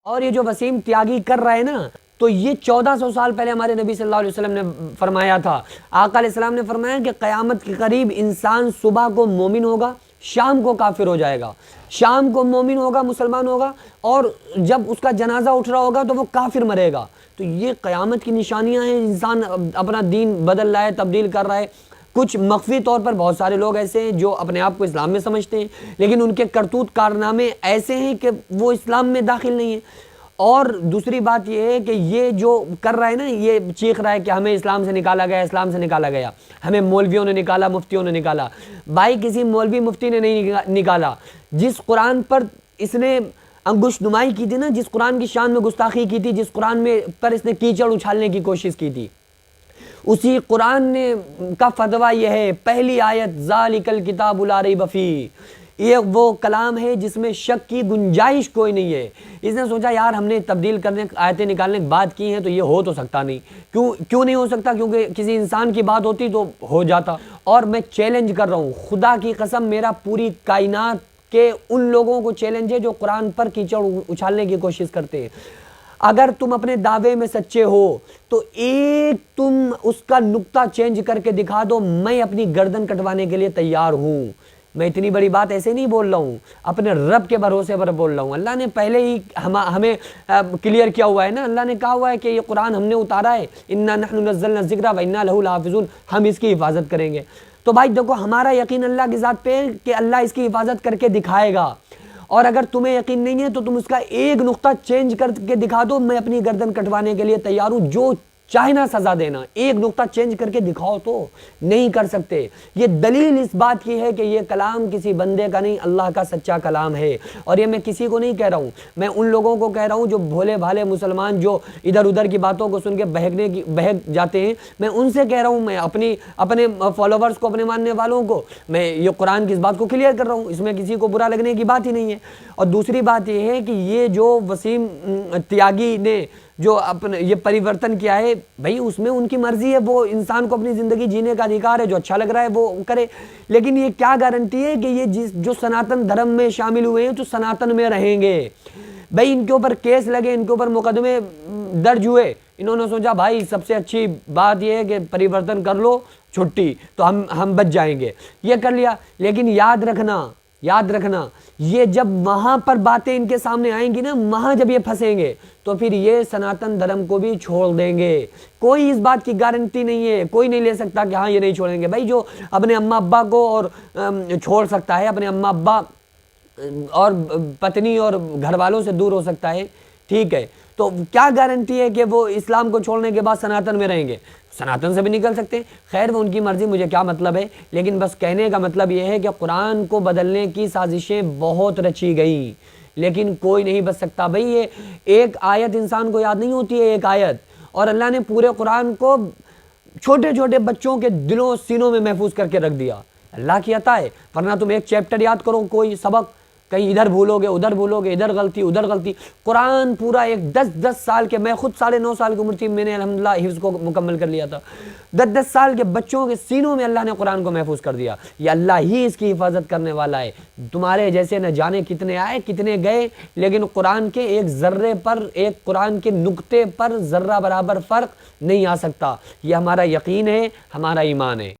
اور یہ جو وسیم تیاگی کر رہا ہے نا، تو یہ 1400 سال پہلے ہمارے نبی صلی اللہ علیہ وسلم نے فرمایا تھا۔ آقا علیہ السلام نے فرمایا کہ قیامت کے قریب انسان صبح کو مومن ہوگا، شام کو کافر ہو جائے گا، شام کو مومن ہوگا، مسلمان ہوگا، اور جب اس کا جنازہ اٹھ رہا ہوگا تو وہ کافر مرے گا۔ تو یہ قیامت کی نشانیاں ہیں، انسان اپنا دین بدل رہا ہے، تبدیل کر رہا ہے۔ کچھ مخفی طور پر بہت سارے لوگ ایسے ہیں جو اپنے آپ کو اسلام میں سمجھتے ہیں، لیکن ان کے کرتوت کارنامے ایسے ہیں کہ وہ اسلام میں داخل نہیں ہیں۔ اور دوسری بات یہ ہے کہ یہ جو کر رہا ہے نا، یہ چیخ رہا ہے کہ ہمیں اسلام سے نکالا گیا، اسلام سے نکالا گیا، ہمیں مولویوں نے نکالا، مفتیوں نے نکالا۔ بھائی کسی مولوی مفتی نے نہیں نکالا۔ جس قرآن پر اس نے انگشت نمائی کی تھی نا، جس قرآن کی شان میں گستاخی کی تھی، جس قرآن میں پر اس نے کیچڑ اچھالنے کی کوشش کی تھی، اسی قرآن نے کا فتویٰ یہ ہے، پہلی آیت ذالک الکتاب لا ریب فیہ، یہ وہ کلام ہے جس میں شک کی گنجائش کوئی نہیں ہے۔ اس نے سوچا یار ہم نے تبدیل کرنے آیتیں نکالنے کی بات کی ہیں تو یہ ہو تو سکتا نہیں، کیوں نہیں ہو سکتا؟ کیونکہ کسی انسان کی بات ہوتی تو ہو جاتا۔ اور میں چیلنج کر رہا ہوں، خدا کی قسم میرا پوری کائنات کے ان لوگوں کو چیلنج ہے جو قرآن پر کیچڑ اچھالنے کی کوشش کرتے ہیں۔ اگر تم اپنے دعوے میں سچے ہو تو ایک تم اس کا نقطہ چینج کر کے دکھا دو، میں اپنی گردن کٹوانے کے لیے تیار ہوں۔ میں اتنی بڑی بات ایسے نہیں بول رہا ہوں، اپنے رب کے بھروسے پر بول رہا ہوں۔ اللہ نے پہلے ہی ہمیں کلیئر کیا ہوا ہے نا، اللہ نے کہا ہوا ہے کہ یہ قرآن ہم نے اتارا ہے، انا نحن نزلنا الذکر وانا لہ لحافظون، ہم اس کی حفاظت کریں گے۔ تو بھائی دیکھو، ہمارا یقین اللہ کی ذات پہ کہ اللہ اس کی حفاظت کر کے دکھائے گا، اور اگر تمہیں یقین نہیں ہے تو تم اس کا ایک نقطہ چینج کر کے دکھا دو، میں اپنی گردن کٹوانے کے لیے تیار ہوں، جو چاہے نہ سزا دینا، ایک نقطہ چینج کر کے دکھاؤ تو نہیں کر سکتے۔ یہ دلیل اس بات کی ہے کہ یہ کلام کسی بندے کا نہیں، اللہ کا سچا کلام ہے۔ اور یہ میں کسی کو نہیں کہہ رہا ہوں، میں ان لوگوں کو کہہ رہا ہوں جو بھولے بھالے مسلمان جو ادھر ادھر کی باتوں کو سن کے بہک جاتے ہیں، میں ان سے کہہ رہا ہوں، میں اپنے فالوورز کو، اپنے ماننے والوں کو میں یہ قرآن کی اس بات کو کلیئر کر رہا ہوں، اس میں کسی کو برا لگنے کی بات ہی نہیں ہے۔ اور دوسری بات یہ ہے کہ یہ جو وسیم تیاگی نے جو اپنے یہ پریورتن کیا ہے، بھائی اس میں ان کی مرضی ہے، وہ انسان کو اپنی زندگی جینے کا ادھیکار ہے، جو اچھا لگ رہا ہے وہ کرے، لیکن یہ کیا گارنٹی ہے کہ یہ جو سناتن دھرم میں شامل ہوئے ہیں تو سناتن میں رہیں گے؟ بھائی ان کے اوپر کیس لگے، ان کے اوپر مقدمے درج ہوئے، انہوں نے سوچا بھائی سب سے اچھی بات یہ ہے کہ پریورتن کر لو، چھٹی تو ہم بچ جائیں گے، یہ کر لیا۔ لیکن یاد رکھنا یہ جب وہاں پر باتیں ان کے سامنے آئیں گی نا، وہاں جب یہ پھنسیں گے تو پھر یہ سناتن دھرم کو بھی چھوڑ دیں گے۔ کوئی اس بات کی گارنٹی نہیں ہے، کوئی نہیں لے سکتا کہ ہاں یہ نہیں چھوڑیں گے۔ بھائی جو اپنے اماں ابا کو اور چھوڑ سکتا ہے، اپنے اماں ابا اور پتنی اور گھر والوں سے دور ہو سکتا ہے، ٹھیک ہے، تو کیا گارنٹی ہے کہ وہ اسلام کو چھوڑنے کے بعد سناتن میں رہیں گے؟ سناتن سے بھی نکل سکتے۔ خیر وہ ان کی مرضی، مجھے کیا مطلب ہے، لیکن بس کہنے کا مطلب یہ ہے کہ قرآن کو بدلنے کی سازشیں بہت رچی گئیں، لیکن کوئی نہیں بچ سکتا۔ بھئی یہ ایک آیت انسان کو یاد نہیں ہوتی ہے، ایک آیت، اور اللہ نے پورے قرآن کو چھوٹے چھوٹے بچوں کے دلوں سینوں میں محفوظ کر کے رکھ دیا، اللہ کی عطا ہے۔ ورنہ تم ایک چیپٹر یاد کرو، کوئی سبق، کہیں ادھر بھولو گے، ادھر بھولو گے، ادھر غلطی۔ قرآن پورا ایک 10 سال کے، میں خود 9.5 سال کی عمر تھی، میں نے الحمدللہ حفظ کو مکمل کر لیا تھا۔ 10 سال کے بچوں کے سینوں میں اللہ نے قرآن کو محفوظ کر دیا۔ یہ اللہ ہی اس کی حفاظت کرنے والا ہے۔ تمہارے جیسے نہ جانے کتنے آئے کتنے گئے، لیکن قرآن کے ایک ذرے پر، ایک قرآن کے نقطے پر ذرہ برابر فرق نہیں آ سکتا۔ یہ ہمارا یقین ہے، ہمارا ایمان ہے۔